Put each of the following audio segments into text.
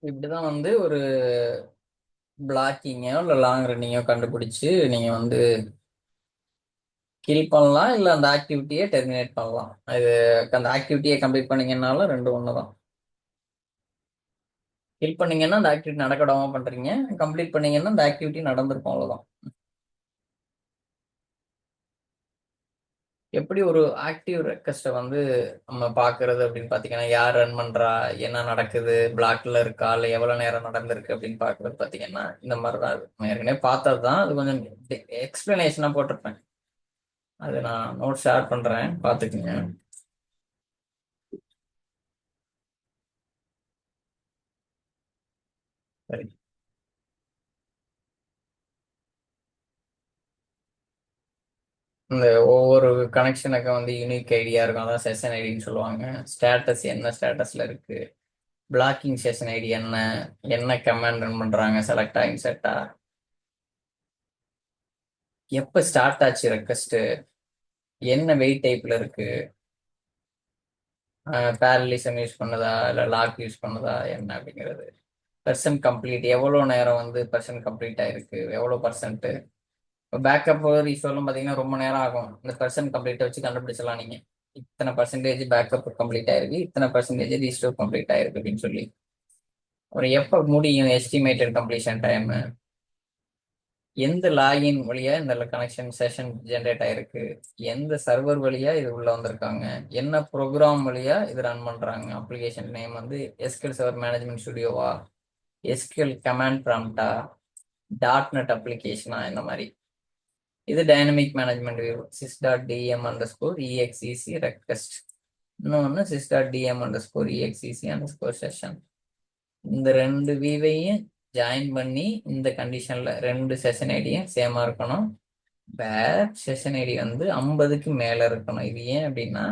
இப்படிதான் வந்து ஒரு பிளாக்கிங்கோ இல்லை லாங் ரன்னிங்கோ கண்டுபிடிச்சு நீங்க வந்து கில் பண்ணலாம், இல்லை அந்த ஆக்டிவிட்டியை டெர்மினேட் பண்ணலாம். இது அந்த ஆக்டிவிட்டியை கம்ப்ளீட் பண்ணீங்கன்னாலும் ரெண்டு ஒன்று தான். கில் பண்ணீங்கன்னா அந்த ஆக்டிவிட்டி நடக்க விடாம பண்றீங்க, கம்ப்ளீட் பண்ணீங்கன்னா அந்த ஆக்டிவிட்டி நடந்திருக்கும், அவ்வளவுதான். எப்படி ஒரு ஆக்டிவ் ரெக்வஸ்ட்டை வந்து நம்ம பார்க்கறது அப்படின்னு பார்த்தீங்கன்னா, யார் ரன் பண்றா, என்ன நடக்குது, பிளாக்ல இருக்கா, இல்லை எவ்வளோ நேரம் நடந்திருக்கு அப்படின்னு பார்க்கறது பார்த்தீங்கன்னா இந்த மாதிரி தான். அது நம்ம ஏற்கனவே பார்த்தது தான், அது கொஞ்சம் எக்ஸ்பிளனேஷனாக போட்டிருப்பேன். அது நான் நோட் ஷேர் பண்றேன், பார்த்துக்குங்க. சரி. இந்த ஒவ்வொரு கனெக்ஷனுக்கும் வந்து யூனிக் ஐடியா இருக்கும், அதான் செஷன் ஐடின்னு சொல்லுவாங்க. ஸ்டேட்டஸ் என்ன ஸ்டேட்டஸ்ல இருக்கு, பிளாக்கிங் செஷன் ஐடி என்ன, என்ன கமாண்ட் ரன் பண்றாங்க, செலக்டா இன்செர்ட்டா, எப்ப ஸ்டார்ட் ஆச்சு ரெக்வஸ்ட், என்ன வெயிட் டைப்ல இருக்கு, பேரலிசம் யூஸ் பண்ணுதா இல்லை லாக் யூஸ் பண்ணுதா என்ன அப்படிங்கிறது, பர்சன்ட் கம்ப்ளீட் எவ்வளோ நேரம் வந்து பர்சன்ட் கம்ப்ளீட் ஆயிருக்கு, எவ்வளோ பர்சன்ட். இப்போ பேக்கப் ரீஸ்டோர்லாம் பார்த்தீங்கன்னா ரொம்ப நேரம் ஆகும். இந்த பர்சன்ட் கம்ப்ளீட்டை வச்சு கண்டுபிடிச்சலாம் நீங்க. இத்தனை பர்சன்டேஜ் பேக்கப் கம்ப்ளீட் ஆயிருக்கு, இத்தனை பர்சன்டேஜ் ரீஸ்டோர் கம்ப்ளீட் ஆயிருக்கு அப்படின்னு சொல்லி. அப்புறம் எப்போ முடியும் எஸ்டிமேட்டட் கம்ப்ளீஷன் டைம், எந்த லாகின் வழியா இந்த கனெக்ஷன் செஷன் ஜென்ரேட் ஆயிருக்கு, எந்த சர்வர் வழியா இது உள்ள வந்திருக்காங்க, என்ன ப்ரோக்ராம் வழியா இது ரன் பண்றாங்க, அப்ளிகேஷன் நேம் வந்து எஸ்கியூஎல் சர்வர் மேனேஜ்மெண்ட் ஸ்டுடியோவா, எஸ்கியூஎல் கமாண்ட் ப்ராம்ப்டா, டாட் நெட் அப்ளிகேஷனா, இந்த மாதிரி. இது dynamic management view, sys dot DM underscore EXEC request. இன்னொன்று sys dot DM underscore EXEC underscore session. இந்த ரெண்டு வியூவையும் ஜாயின் பண்ணி இந்த கண்டிஷன்ல ரெண்டு செஷன் ஐடியும் சேமா இருக்கணும். பேக் செஷன் ஐடி வந்து 50க்கு மேல இருக்கணும். இது ஏன் அப்படின்னா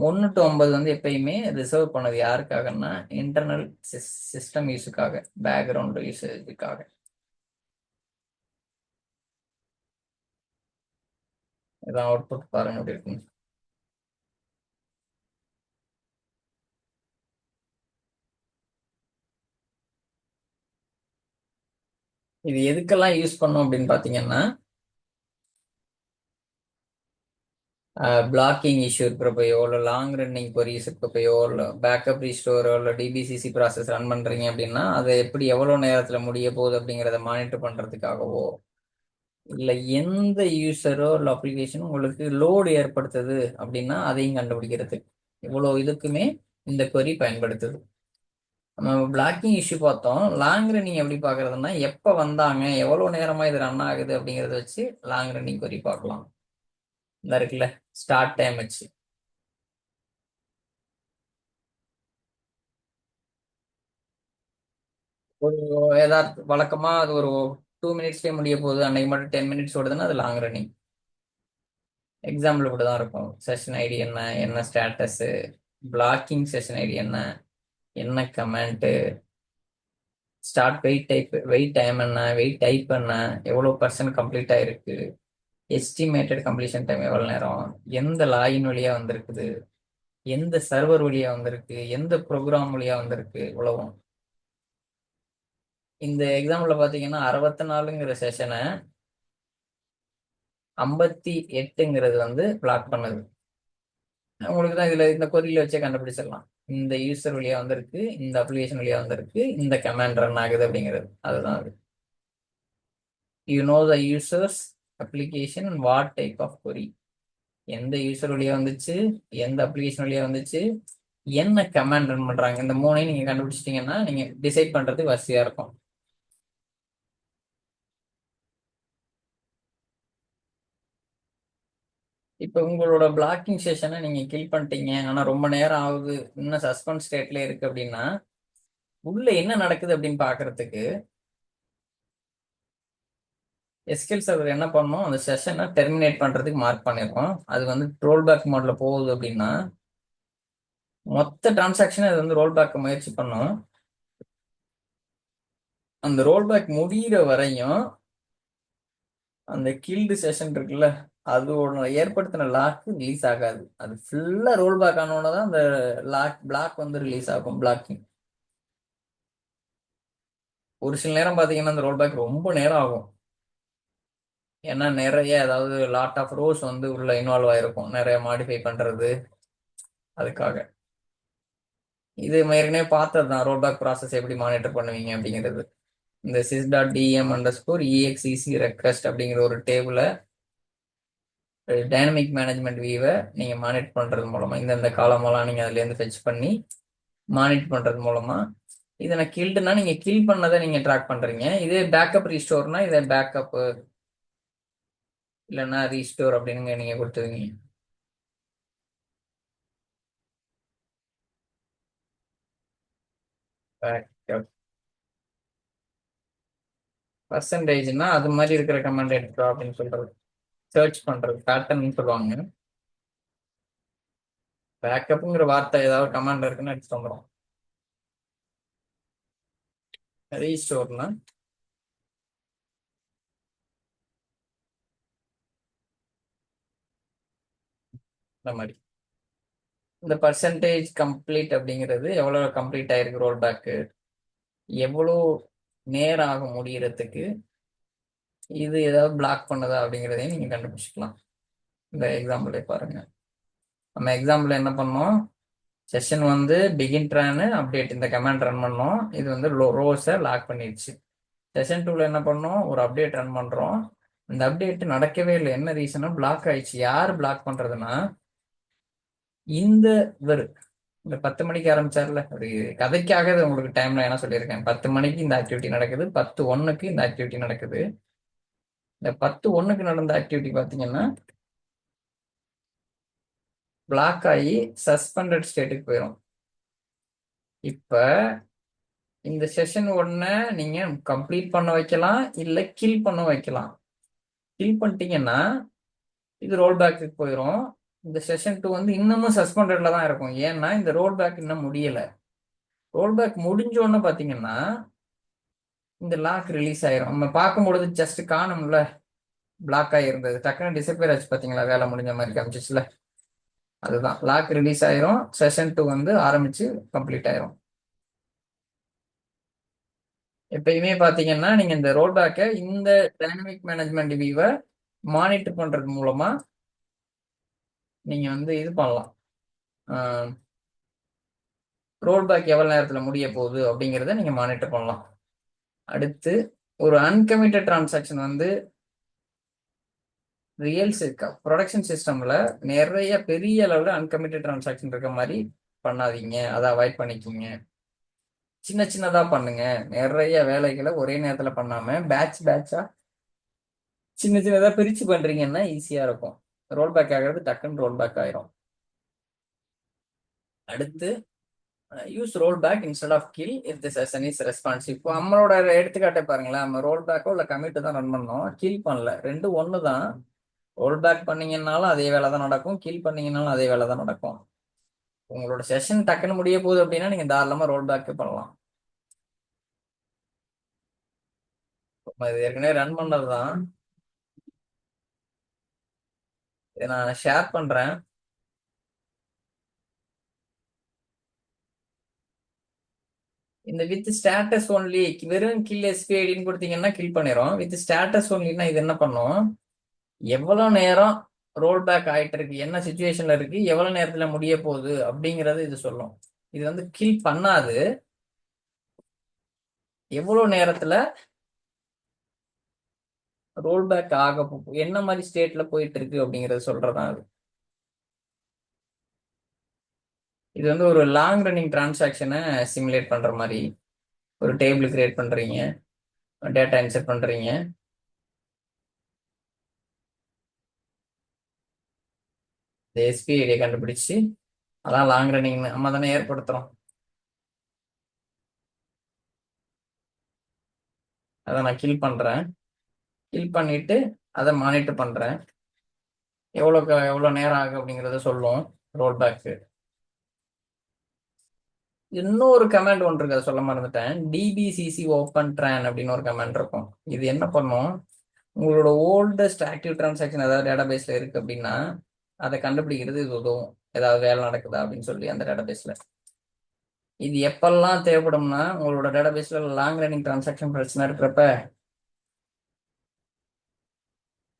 1 to 50 வந்து எப்பயுமே ரிசர்வ் பண்ணது யாருக்காகன்னா இன்டர்னல் சிஸ்டம் யூஸுக்காக, பேக்ரவுண்ட் யூஸுக்காக. இதான் அவுட்புட் பாருங்க எப்படி இருக்குன்னு. இது எதுக்கெல்லாம் யூஸ் பண்ணும் அப்படின்னு பாத்தீங்கன்னா, பிளாக்கிங் இஷ்யூ இருக்கிறப்பையோ, இல்லை லாங் ரன்னிங் கொரிஸ் இருக்கப்பையோ, இல்லை பேக்கப் ரீஸ்டோரோ, இல்லை டிபிசிசி ப்ராசஸ் ரன் பண்றீங்க அப்படின்னா அதை எப்படி எவ்வளோ நேரத்தில் முடிய போகுது அப்படிங்கிறத மானிட்டர் பண்றதுக்காகவோ, இல்லை எந்த யூசரோ இல்லை அப்ளிகேஷன் உங்களுக்கு லோடு ஏற்படுத்துது அப்படின்னா அதையும் கண்டுபிடிக்கிறது. இவ்வளோ இதுக்குமே இந்த கொரி பயன்படுத்துது. நம்ம பிளாக்கிங் இஷ்யூ பார்த்தோம். லாங் ரன்னிங் எப்படி பார்க்கறதுன்னா, எப்போ வந்தாங்க, எவ்வளோ நேரமா இது ரன் ஆகுது அப்படிங்கிறத வச்சு லாங் ரன்னிங் கொரி பார்க்கலாம். இந்த இருக்குல்ல ஸ்டார்ட் டைம் வச்சு. ஒரு ஏதாவது வழக்கமா அது ஒரு 2 மினிட்ஸ்லேயே முடிய போகுது, அன்னைக்கு மட்டும் 10 மினிட்ஸ் ஓடுதுன்னா அது லாங் ரன்னிங். எக்ஸாம்பிள் இப்படி தான் இருக்கும். செஷன் ஐடி என்ன, என்ன ஸ்டேட்டஸ், பிளாக்கிங் செஷன் ஐடி என்ன, என்ன comment, start wait type, wait time என்ன, வெயிட் டைப் என்ன, எவ்வளோ பர்சன்ட் கம்ப்ளீட் ஆயிருக்கு, எஸ்டிமேட்டட் கம்ப்ளீஷன் டைம் எவ்வளோ நேரம், எந்த லாகின் வழியா வந்திருக்குது, எந்த சர்வர் வழியா வந்திருக்கு, எந்த ப்ரோக்ராம் வழியா வந்திருக்கு, இவ்வளவும். இந்த எக்ஸாம்பிள்ல பாத்தீங்கன்னா 64ங்கிற செஷனை 58ங்கிறது வந்து பிளாக் பண்ணுது. உங்களுக்கு தான் இதுல இந்த கொரியில வச்சே கண்டுபிடிச்சிடலாம். இந்த யூசர் வழியா வந்திருக்கு, இந்த அப்ளிகேஷன் வழியா வந்திருக்கு, இந்த கமாண்ட் ரன் ஆகுது அப்படிங்கிறது. அதுதான் அது. You know the users, application, what type of query, எந்த யூசர் வழியா வந்துச்சு, எந்த அப்ளிகேஷன் வழியா வந்துச்சு, என்ன கமாண்ட் ரன் பண்றாங்க, இந்த மூணையும் நீங்க கண்டுபிடிச்சிட்டீங்கன்னா நீங்க டிசைட் பண்றதுக்கு வசதியா இருக்கும். இப்போ உங்களோட பிளாக்கிங் செஷனை நீங்க கில் பண்ணிட்டீங்க, ஆனா ரொம்ப நேரம் ஆகுது, இன்னும் சஸ்பென்ஸ் ஸ்டேட்ல இருக்கு அப்படின்னா உள்ள என்ன நடக்குது அப்படின்னு பாக்குறதுக்கு எஸ்கியூஎல் சர்வர் என்ன பண்ணணும், அந்த செஷனை டெர்மினேட் பண்றதுக்கு மார்க் பண்ணிருக்கோம். அது வந்து ரோல் பேக் மோட்ல போகுது அப்படின்னா மொத்த டிரான்சாக்ஷன் அது வந்து ரோல் பேக் முயற்சி பண்ணும். அந்த ரோல் பேக் முடிகிற வரையும் அந்த கில்டு செஷன் இருக்குல்ல, அதோட ஏற்படுத்தின லாக் ரிலீஸ் ஆகாது. அது ஃபுல்லா ரோல் பேக் ஆனோட தான் அந்த லாக் பிளாக் வந்து ரிலீஸ் ஆகும், பிளாக்கிங். ஒரு சில நேரம் பார்த்தீங்கன்னா அந்த ரோல் பேக் ரொம்ப நேரம் ஆகும். ஏன்னா நிறைய அதாவது லாட் ஆஃப் ரோஸ் வந்து உள்ள இன்வால்வ் ஆயிருக்கும், நிறைய மாடிஃபை பண்றது அதுக்காக. இது ஏற்கனவே பார்த்தது தான், ரோல் பேக் ப்ராசஸ் எப்படி மானிட்டர் பண்ணுவீங்க அப்படிங்கிறது. இந்த sys.dem_exec request அப்படிங்கிற ஒரு டேபிள டைனமிக் மேனேஜ்மெண்ட் வியூவை நீங்க மானிட்டர் பண்றது மூலமா இந்த காலமெல்லாம் நீங்க அதுல இருந்து ஃபெச் பண்ணி மானிட்டர் பண்றது மூலமா இதை நான் கில்டுனா நீங்க கில் பண்ணதை நீங்க ட்ராக் பண்றீங்க. இதே பேக்கப் ரீஸ்டோர்னா இதை பேக்கப் இல்லைன்னா ரீஸ்டோர் அப்படின்னு நீங்க கொடுத்துருவீங்க. பேக்கப் பர்சன்டேஜ்னா அது மாதிரி இருக்கிற கமெண்ட் எடுத்துக்கோ அப்படின்னு சொல்றது, சர்ச் பண்றது பேட்டர்ன் சொல்லுவாங்க. பேக்கப்புங்கிற வார்த்தை ஏதாவது கமாண்ட் இருக்குன்னு எடுத்துட்டு வந்துடும். ரீஸ்டோர்னா இந்த மாதிரி இந்த பர்சன்டேஜ் கம்ப்ளீட் அப்படிங்கிறது எவ்வளவு கம்ப்ளீட் ஆயிருக்கு ரோல் பேக்கு, எவ்வளோ நேரம் ஆகும் முடியறதுக்கு, இது ஏதாவது பிளாக் பண்ணுதா அப்படிங்கிறதையும் நீங்க கண்டுபிடிச்சிக்கலாம். இந்த எக்ஸாம்பிளே பாருங்க. நம்ம எக்ஸாம்பிள் என்ன பண்ணோம், செஷன் வந்து பிகின் ட்ரான் அப்டேட் இந்த கமாண்ட் ரன் பண்ணோம், இது வந்து ரோஸை லாக் பண்ணிடுச்சு. செஷன் 2ல என்ன பண்ணோம், ஒரு அப்டேட் ரன் பண்றோம், இந்த அப்டேட் நடக்கவே இல்லை. என்ன ரீசனா, பிளாக் ஆயிடுச்சு. யார் பிளாக் பண்றதுன்னா இந்த இவர் இந்த 10 மணிக்கு ஆரம்பிச்சார்ல ஒரு கதைக்காக இது உங்களுக்கு டைம்ல என்ன சொல்லியிருக்கேன், 10 மணிக்கு இந்த ஆக்டிவிட்டி நடக்குது, 10:01 இந்த ஆக்டிவிட்டி நடக்குது. இந்த 10:01 நடந்த ஆக்டிவிட்டி பாத்தீங்கன்னா பிளாக் ஆகி சஸ்பெண்டட் ஸ்டேட்டுக்கு போயிடும். இப்ப இந்த செஷன் 1 நீங்க கம்ப்ளீட் பண்ண வைக்கலாம், இல்ல கில் பண்ண வைக்கலாம். கில் பண்ணிட்டீங்கன்னா இது ரோல் பேக்கு போயிடும். இந்த செஷன் 2 வந்து இன்னமும் சஸ்பெண்டட்ல தான் இருக்கும். ஏன்னா இந்த ரோல் பேக் இன்னும் முடியல. ரோல் பேக் முடிஞ்சோன்னு பாத்தீங்கன்னா இந்த லாக் ரிலீஸ் ஆயிரும். நம்ம பார்க்கும்பொழுது ஜஸ்ட் காணும்ல, பிளாக் ஆகிருந்தது டக்குன்னு டிசப்பியர் ஆச்சு பாத்தீங்களா, வேலை முடிஞ்ச மாதிரி காமிச்சிச்சுல, அதுதான் லாக் ரிலீஸ் ஆயிரும். செஷன் 2 வந்து ஆரம்பிச்சு கம்ப்ளீட் ஆயிரும். எப்பயுமே பாத்தீங்கன்னா நீங்க இந்த ரோல் பேக்கை இந்த டைனமிக் மேனேஜ்மெண்ட் வியூவை மானிட்டர் பண்றது மூலமா நீங்க வந்து இது பண்ணலாம். ரோல் பேக் எவ்வளவு நேரத்துல முடிய போகுது அப்படிங்கிறத நீங்க மானிட்டர் பண்ணலாம். அடுத்து ஒரு அன்கமிட்டட் டிரான்சாக்ஷன் வந்து ரியல்ஸ் இருக்கா ப்ரொடக்ஷன் சிஸ்டம்ல நிறைய பெரிய அளவுல அன்கமிட்டட் டிரான்சாக்ஷன் இருக்க மாதிரி பண்ணாதீங்க, அதை அவாய்ட் பண்ணிக்கிங்க. சின்ன சின்னதா பண்ணுங்க. நிறைய வேலைகளை ஒரே நேரத்துல பண்ணாம பேட்ச் பேட்சா சின்ன சின்னதா பிரிச்சு பண்றீங்கன்னா ஈஸியா இருக்கும். ரோல் பேக் ஆகிறது டக்குன்னு ரோல் பேக் ஆயிரும். அடுத்து use roll back instead of kill if the session is responsive. இப்போ நம்மளோட எடுத்துக்காட்டை பாருங்களேன், நம்ம ரோல் பேக்கோ இல்லை கமிட்டு தான் ரன் பண்ணோம், கில் பண்ணல, ரெண்டும் ஒன்று தான். ரோல் பேக் பண்ணீங்கன்னாலும் அதே வேலை தான் நடக்கும், கில் பண்ணீங்கன்னாலும் அதே வேலை தான் நடக்கும். உங்களோட செஷன் டக்குன்னு முடிய போகுது அப்படின்னா நீங்க தாராளமா ரோல் பேக் பண்ணலாம். இது ஏற்கனவே ரன் பண்ணது தான், இதை நான் ஷேர் பண்றேன். இந்த வித் ஸ்டேட்டஸ் ஒன்லி வெறும் கில் எஸ்பிஐடின்னு கொடுத்தீங்கன்னா கில் பண்ணிடும். வித் ஸ்டேட்டஸ் ஒன்லினா இது என்ன பண்ணும், எவ்வளவு நேரம் ரோல் பேக் ஆயிட்டு இருக்கு, என்ன சுச்சுவேஷன்ல இருக்கு, எவ்வளவு நேரத்துல முடிய போகுது அப்படிங்கறது இது சொல்லும். இது வந்து கில் பண்ணாது, எவ்வளவு நேரத்துல ரோல் பேக் ஆக என்ன மாதிரி ஸ்டேட்ல போயிட்டு இருக்கு அப்படிங்கறது சொல்றதா அது. இது வந்து ஒரு லாங் ரன்னிங் டிரான்சாக்ஷனை சிமுலேட் பண்ற மாதிரி. ஒரு டேபிள் கிரியேட் பண்றீங்க, டேட்டா இன்சர்ட் பண்றீங்க, எஸ்பிஐடியை கண்டுபிடிச்சு, அதான் லாங் ரன்னிங் நம்ம தானே ஏற்படுத்துறோம். அதை நான் கில் பண்றேன், கில் பண்ணிட்டு அதை மானிட்டர் பண்றேன், எவ்வளோ நேரம் ஆகும் அப்படிங்கிறத சொல்லும் ரோல் பேக்கு. இன்னொரு கமாண்ட் ஒன்று இருக்கு, அதை சொல்ல மறந்துட்டேன். டிபிசிசி ஓப்பன் ட்ரான் அப்படின்னு ஒரு கமாண்ட் இருக்கும். இது என்ன பண்ணும், உங்களோட ஓல்டஸ்ட் ஆக்டிவ் டிரான்சாக்ஷன் ஏதாவது டேட்டாபேஸ்ல இருக்கு அப்படின்னா அதை கண்டுபிடிக்கிறது இது உதவும், ஏதாவது வேலை நடக்குதா அப்படின்னு சொல்லி அந்த டேட்டாபேஸ்ல. இது எப்பெல்லாம் தேவைப்படும்னா உங்களோட டேட்டாபேஸ்ல லாங் ரன்னிங் டிரான்சாக்ஷன் பிரச்சனை இருக்கிறப்ப,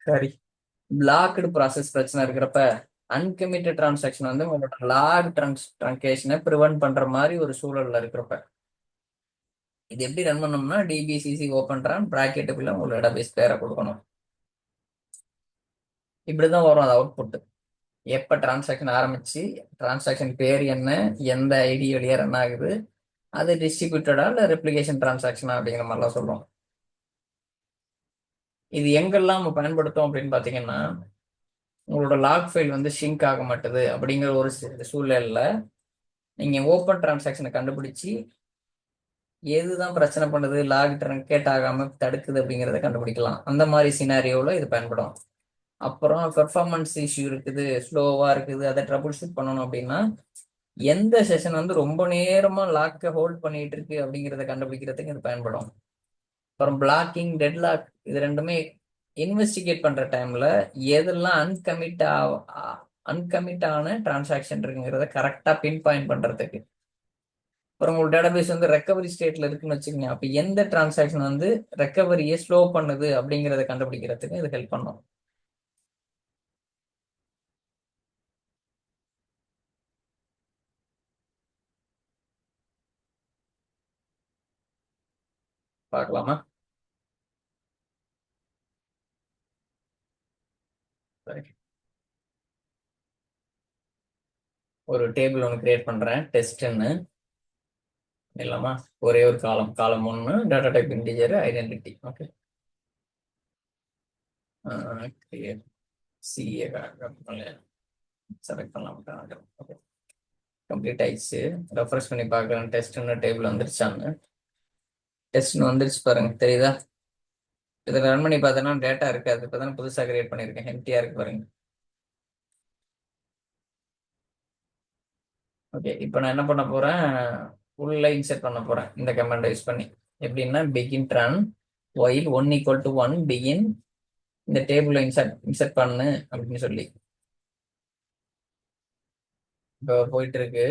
சரி, பிளாக்டு ப்ராசஸ் பிரச்சனை இருக்கிறப்ப, அன்கமிட்டட் டிரான்சாக்ஷன் வந்து உங்களோட லாக் ட்ரங்கேஷனை ப்ரிவென்ட் பண்ற மாதிரி ஒரு சூழல்ல இருக்கிறப்ப, இது எப்படி ரன் பண்ணோம்னா டிபிசிசி ஓப்பன் ரன் பிராக்கெட்டுக்குள்ள உங்களோட டேட்டாபேஸ் பேரை கொடுக்கணும். இப்படிதான் வரும் அது அவுட்புட். எப்ப டிரான்சாக்ஷன் ஆரம்பிச்சு, டிரான்சாக்ஷன் பேர் என்ன, எந்த ஐடி வழியா ரன் ஆகுது, அது டிஸ்ட்ரிபியூட்டடா இல்ல ரெப்ளிகேஷன் டிரான்சாக்ஷனா அப்படிங்கிற மாதிரிலாம் சொல்லுவோம். இது எங்கெல்லாம் நம்ம பயன்படுத்தும் அப்படின்னு பாத்தீங்கன்னா, உங்களோட லாக் ஃபைல் வந்து ஷிங்க் ஆக மாட்டுது அப்படிங்கிற ஒரு சூழல்ல நீங்க ஓப்பன் டிரான்சாக்ஷனை கண்டுபிடிச்சு எதுதான் பிரச்சனை பண்ணுது, லாக் ட்ரங்கேட் ஆகாம தடுக்குது அப்படிங்கிறத கண்டுபிடிக்கலாம். அந்த மாதிரி சினாரியோவில் இது பயன்படும். அப்புறம் பெர்ஃபார்மன்ஸ் இஷ்யூ இருக்குது, ஸ்லோவா இருக்குது, அதை ட்ரபுள் ஷூட் பண்ணணும் அப்படின்னா எந்த செஷன் வந்து ரொம்ப நேரமா லாக்கை ஹோல்ட் பண்ணிட்டு இருக்கு அப்படிங்கிறத கண்டுபிடிக்கிறதுக்கு இது பயன்படும். அப்புறம் பிளாக்கிங், டெட்லாக், இது ரெண்டுமே இன்வெஸ்டிகேட் பண்ற டைம்ல எதெல்லாம் அன்கமிட் ஆன டிரான்சாக்ஷன் இருக்குங்கிறத கரெக்டா பின் பாயிண்ட் பண்றதுக்கு. அப்புறம் உங்க டேட்டாபேஸ் வந்து ரெக்கவரி ஸ்டேட்ல இருக்குன்னு வச்சுக்கோங்க, அப்ப எந்த டிரான்சாக்ஷன் வந்து ரெக்கவரியை ஸ்லோ பண்ணுது அப்படிங்கிறத கண்டுபிடிக்கிறதுக்கு இது ஹெல்ப் பண்ணும். பார்க்கலாமா? சரி. ஒரு டேபிள் ஒன்று கிரியேட் பண்றேன், டெஸ்ட்ன்னு இல்லாமா. ஒரே ஒரு காலம், காலம் ஒன்று, data type integer, identity. Okay, create CA select பண்ணலாம். ஓகே, கம்ப்ளீட் ஆயிடுச்சு. ரெஃப்ரெஷ் பண்ணி பார்க்குறேன், டெஸ்ட்னு டேபிள் வந்துருச்சான்னு. டெஸ்ட்னு வந்துருச்சு பாருங்க, தெரியுதா? இதில் ரன் பண்ணி பார்த்தோன்னா டேட்டா இருக்காது. இப்போ தானே புதுசாக கிரியேட் பண்ணியிருக்கேன், எம்டியாக இருக்கு பாருங்க. ஓகே, இப்போ நான் என்ன பண்ண போறேன், உள்ள இன்செர்ட் பண்ண போறேன் இந்த கமாண்டை யூஸ் பண்ணி. எப்படின்னா பிகின் ரன் ஒயில் 1 = 1 பிகின் இந்த டேபிள் இன்செர்ட் பண்ணு அப்படின்னு சொல்லி. இப்போ போயிட்டு இருக்கு.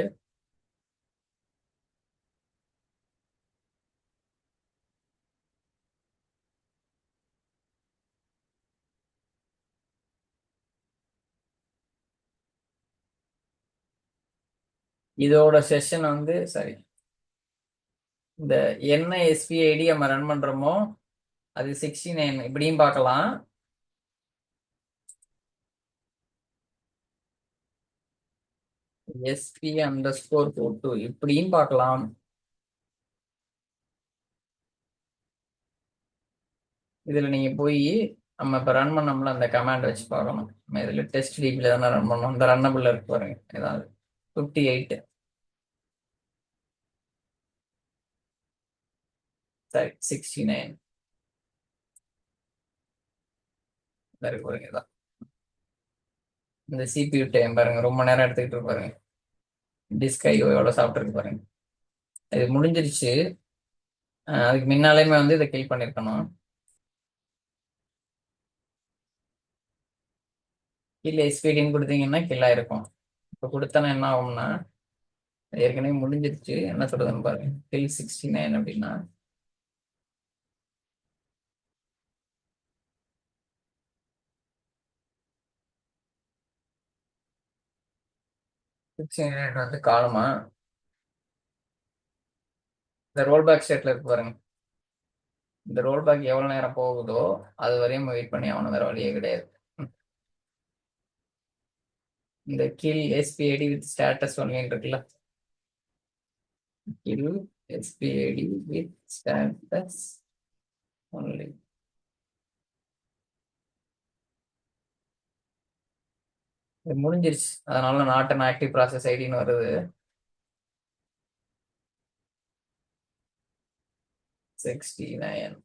இதோட செஷன் வந்து சரி, இந்த என்ன எஸ்பிஐடி நம்ம ரன் பண்றோமோ அது 69 இப்படியும் பார்க்கலாம். SP_42 இப்படியும் பார்க்கலாம். இதுல நீங்க போய் நம்ம இப்ப ரன் பண்ணோம்ல அந்த கமாண்ட் வச்சு பார்க்கணும். நம்ம இதுல டெஸ்ட் டிபில தானே ரன் பண்ணோம், இந்த ரன்னபிள் இருக்கு பாருங்க, ஏதாவது 58 சரி 69 இருக்கு பாருங்க. இதான் இந்த சிபியூ டைம் பாருங்க, ரொம்ப நேரம் எடுத்துக்கிட்டு இருக்கு பாருங்க. டிஸ்க் ஐயோ எவ்வளவு சாப்பிட்டுருக்கு பாருங்க. இது முடிஞ்சிருச்சு. அதுக்கு முன்னாலேயுமே வந்து இதை கில் பண்ணிருக்கணும். கில் எஸ்பிடின்னு கொடுத்தீங்கன்னா கில் ஆயிருக்கும். இப்போ கொடுத்தனா என்ன ஆகும்னா, ஏற்கனவே முடிஞ்சிருச்சு. என்ன சொல்றதுன்னு பாருங்க, கில் 69 அப்படின்னா வந்து காலமா இந்த ரோல் பேக் ஸ்டேட்ல இருக்கு பாருங்க. இந்த ரோல் பேக் எவ்வளவு நேரம் போகுதோ அது வரையும் வெயிட் பண்ணி ஆகணும், வேற வழியே கிடையாது. இந்த கில் எஸ்பிஐடி வித் ஸ்டேட்டஸ் ஒன்லின்னு இருக்குல்ல, கில் எஸ்பிஐடி வித் ஸ்டேட்டஸ் ஒன்லி. இது முடிஞ்சிருச்சு, அதனால நாட் அன் ஆக்டிவ் ப்ராசஸ் ஐடின்னு வருது. 69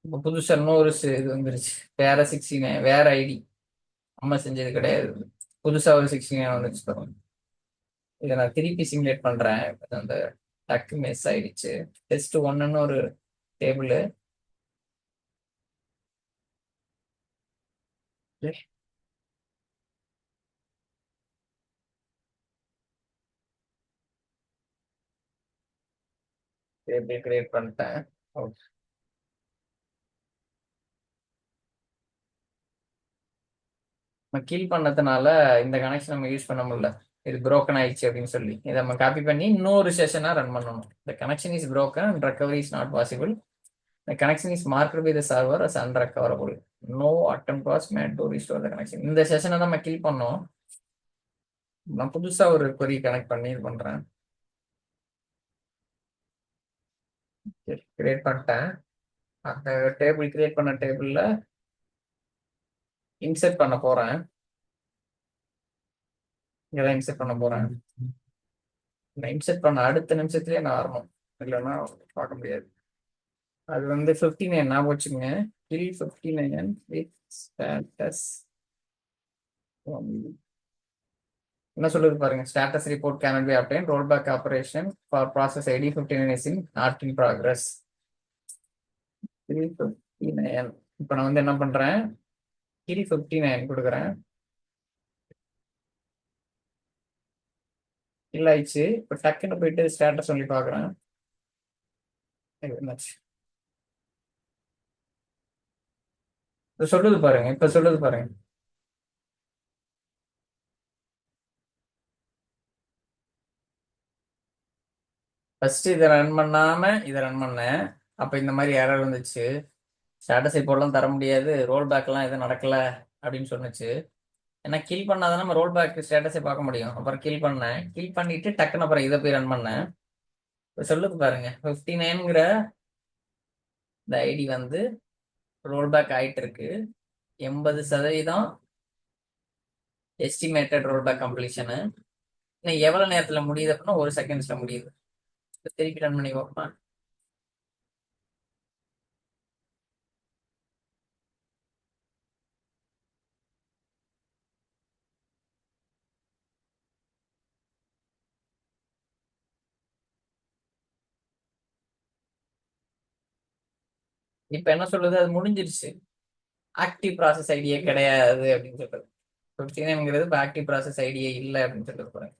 இப்போ புதுசா இன்னொரு இது வந்துருச்சு, வேற 69 வேற ஐடி, நம்ம செஞ்சது கிடையாது. புதுசா ஒரு 69 வந்துருச்சு பாருங்க. இதை நான் திருப்பி சிமுலேட் பண்றேன். அந்த டக்கு மிஸ் ஆயிடுச்சு. டெஸ்ட் ஒன்னுன்னு ஒரு டேபிள். டேபிள் கிரியேட் பண்ணிட்டேன். ஓகே. நம்ம கீல் பண்ணதுனால இந்த கனெக்ஷன் நம்ம யூஸ் பண்ண முடியல. இது broken ஆயிடுச்சு அப்படின்னு சொல்லி இதை நம்ம காப்பி பண்ணி இன்னொரு செஷனா ரன் பண்ணணும். The connection is broken and recovery is not possible. The connection is marked by the server as unrecoverable. No attempt was made to restore the connection. இந்த செஷனை தான் நம்ம கில் பண்ணோம். நான் புதுசா ஒரு query கனெக்ட் பண்ணி இது பண்றேன். கிரியேட் பண்ணிட்டேன். அந்த டேபிள் கிரியேட் பண்ண டேபிள்ல இன்செர்ட் பண்ண போறேன். இங்கதான் இன்செர்ட் பண்ண போறேன். நான் இன்செர்ட் பண்ண அடுத்த நிமிஷத்துலயே நான் வரணும், இல்லைன்னா பார்க்க முடியாது. அது வந்து 59 ஞாபகம் வச்சுக்கோங்க. Kill 59 with status. என்ன சொல்லுது பாருங்க, status report can be obtained, roll back operation for process ID 59 is in not in progress. 59. இப்போ நான் வந்து என்ன பண்றேன், கில் 59 கொடுக்குறேன். கில் ஆயிடுச்சு. இப்போ டக்குன்னு போயிட்டு ஸ்டேட்டஸ் சொல்லி பார்க்குறேன். என்னாச்சு இப்ப சொல்லுது பாருங்க, இப்ப சொல்லுது பாருங்க. ஃபர்ஸ்ட் இதை ரன் பண்ணாம இதை ரன் பண்ணேன். அப்ப இந்த மாதிரி எரர் வந்துச்சு. ஸ்டேட்டஸ் ரிப்போர்ட்லாம் தர முடியாது, ரோல் பேக்லாம் எதுவும் நடக்கல அப்படின்னு சொன்னுச்சு. ஏன்னா கில் பண்ணாதான் நம்ம ரோல் பேக் ஸ்டேட்டஸை பார்க்க முடியும். அப்புறம் கில் பண்ணேன். கில் பண்ணிட்டு டக்குன்னு அப்புறம் இதை போய் ரன் பண்ணேன். இப்போ சொல்லுது பாருங்க, 59ங்கிற இந்த ஐடி வந்து ரோல் பேக் ஆயிட்டு இருக்கு. 80% எஸ்டிமேட்டட் ரோல் பேக் கம்ப்ளீஷனு. இன்னும் எவ்வளவு நேரத்துல முடியுது அப்படின்னா 1 செகண்ட்ஸ்ல முடியுது. திருப்பி ரன் பண்ணி பார்ப்பேன். இப்ப என்ன சொல்லுது, அது முடிஞ்சிருச்சு, ஆக்டிவ் ப்ராசஸ் ஐடியே கிடையாது அப்படின்னு சொல்றது. 59ங்கிறது இப்போ ஆக்டிவ் ப்ராசஸ் ஐடியே இல்லை அப்படின்னு சொல்லிட்டு போறேன்.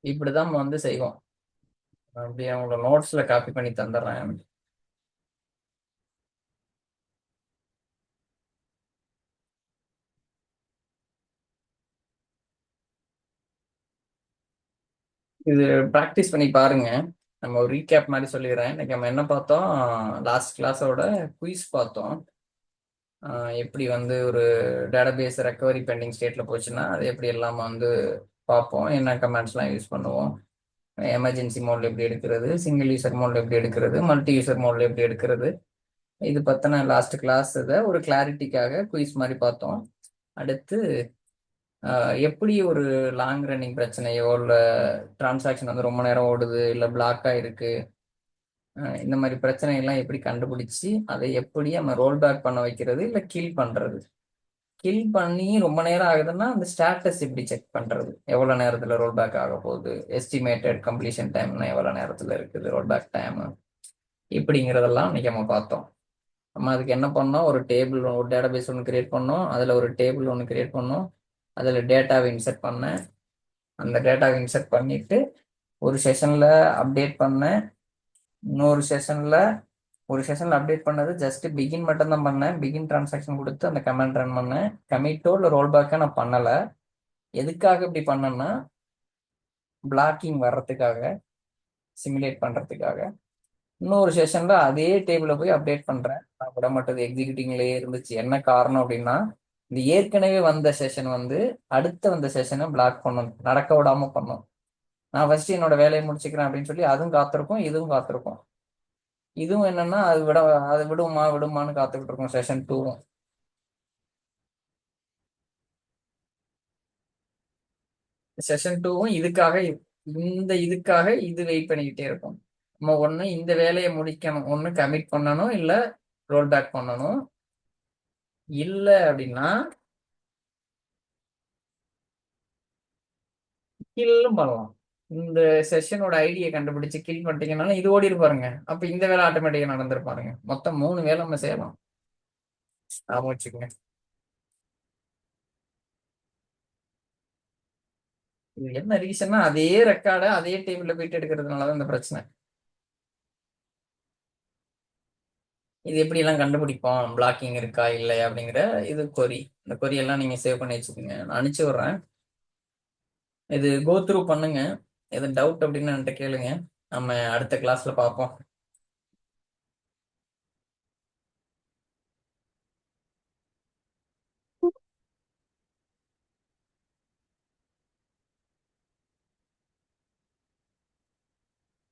இப்படிதான் நம்ம வந்து செய்வோம். அப்படியே அவங்களோட நோட்ஸ்ல காப்பி பண்ணி தந்துடுறேன். இது ப்ராக்டிஸ் பண்ணி பாருங்க. நம்ம ஒரு ரீகேப் மாதிரி சொல்லிடுறேன். இன்னைக்கு நம்ம என்ன பார்த்தோம், லாஸ்ட் கிளாஸோட குயிஸ் பார்த்தோம். எப்படி வந்து ஒரு டேட்டாபேஸ் ரெக்கவரி பெண்டிங் ஸ்டேட்ல போச்சுன்னா அது எப்படி எல்லாம் வந்து பார்ப்போம். என்ன கமெண்ட்ஸ்லாம் யூஸ் பண்ணுவோம், எமர்ஜென்சி மோட்ல எப்படி எடுக்கிறது, சிங்கிள் யூசர் மோட்ல எப்படி எடுக்கிறது, மல்டி யூசர் மோட்ல எப்படி எடுக்கிறது, இது பத்தின லாஸ்ட் கிளாஸ் இதை ஒரு கிளாரிட்டிக்காக குயிஸ் மாதிரி பார்த்தோம். அடுத்து எப்படி ஒரு லாங் ரன்னிங் பிரச்சனையோ இல்லை டிரான்சாக்ஷன் வந்து ரொம்ப நேரம் ஓடுது இல்லை பிளாக் ஆயிருக்கு, இந்த மாதிரி பிரச்சனை எல்லாம் எப்படி கண்டுபிடிச்சு அதை எப்படி நம்ம ரோல் பேக் பண்ண வைக்கிறது இல்லை கில் பண்றது. கில் பண்ணி ரொம்ப நேரம் ஆகுதுன்னா அந்த ஸ்டேட்டஸ் எப்படி செக் பண்றது, எவ்வளவு நேரத்துல ரோல் பேக் ஆக போகுது, எஸ்டிமேட்டட் கம்ப்ளீஷன் டைம்னா எவ்வளவு நேரத்துல இருக்குது ரோல் பேக் டைம், இப்படிங்கிறதெல்லாம் இன்னைக்கு நம்ம பார்த்தோம். நம்ம அதுக்கு என்ன பண்ணோம், ஒரு டேபிள் ஒரு டேட்டாபேஸ் ஒன்று கிரியேட் பண்ணோம், அதில் ஒரு டேபிள் ஒன்று கிரியேட் பண்ணோம், அதில் டேட்டாவை இன்சர்ட் பண்ணேன். அந்த டேட்டாவை இன்சர்ட் பண்ணிட்டு ஒரு செஷனில் அப்டேட் பண்ணேன். இன்னொரு செஷனில் ஒரு செஷனில் அப்டேட் பண்ணது ஜஸ்ட் பிகின் மட்டும் தான் பண்ணேன். பிகின் டிரான்சாக்ஷன் கொடுத்து அந்த கமெண்ட் ரன் பண்ணேன். கமிட்டோ இல்லை ரோல் பேக்கை நான் பண்ணலை. எதுக்காக இப்படி பண்ணேன்னா பிளாக்கிங் வர்றதுக்காக, சிமுலேட் பண்ணுறதுக்காக. இன்னொரு செஷன்ல அதே டேபிள போய் அப்டேட் பண்றேன். நான் விட மாட்டது எக்ஸிக்யூட்டிங்லயே இருந்துச்சு. என்ன காரணம் அப்படின்னா இந்த ஏற்கனவே வந்த செஷன் வந்து அடுத்த வந்த செஷனை பிளாக் பண்ணும், நடக்க விடாம பண்ணும். நான் ஃபர்ஸ்ட் என்னோட வேலையை முடிச்சுக்கிறேன் அப்படின்னு சொல்லி அதுவும் காத்திருக்கும், இதுவும் காத்திருக்கும். இதுவும் என்னன்னா அது விடுமா விடுமான்னு காத்துக்கிட்டு இருக்கும் செஷன் 2வும். செஷன் 2வும் இதுக்காக இது வெயிட் பண்ணிக்கிட்டே இருக்கும். நம்ம ஒண்ணு இந்த வேலையை முடிக்கணும், ஒண்ணு கமிட் பண்ணணும், இல்ல ரோல் பேக் பண்ணணும். இல்ல அப்படின்னா கில்லும் பண்ணலாம். இந்த செஷனோட ஐடியை கண்டுபிடிச்சு கில் பண்ணிட்டீங்கனாலும் இது ஓடி இருப்பாருங்க. அப்ப இந்த வேலை ஆட்டோமேட்டிக்கா நடந்திருப்பாருங்க. மொத்தம் 3 வேலை நம்ம செய்யலாம். ஞாபகம் வச்சுக்கோங்க. இது என்ன ரீசன்னா அதே ரெக்கார்டை அதே டேபிள்ல போயிட்டு எடுக்கிறதுனாலதான் இந்த பிரச்சனை. இது எப்படி எல்லாம் கண்டுபிடிப்போம் பிளாக்கிங் இருக்கா இல்லையா அப்படிங்கிற இது கொரி. இந்த கொரி எல்லாம் நீங்க சேவ் பண்ணி வச்சுக்கோங்க. நான் அனுப்பிச்சு விடுறேன். இது கோ த்ரூ பண்ணுங்க. எது டவுட் அப்படின்னு என்கிட்ட கேளுங்க. நம்ம அடுத்த கிளாஸ்ல பார்ப்போம்.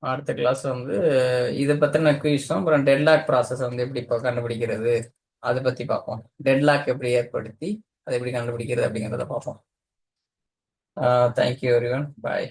அடுத்த கிளாஸ் வந்து இதை பத்தின குயிஸும் அப்புறம் டெட்லாக் ப்ராசஸ் வந்து எப்படி இப்போ கண்டுபிடிக்கிறது அதை பத்தி பார்ப்போம். டெட்லாக் எப்படி ஏற்படுத்தி அதை எப்படி கண்டுபிடிக்கிறது அப்படிங்கிறத பார்ப்போம். Thank you everyone. பாய்.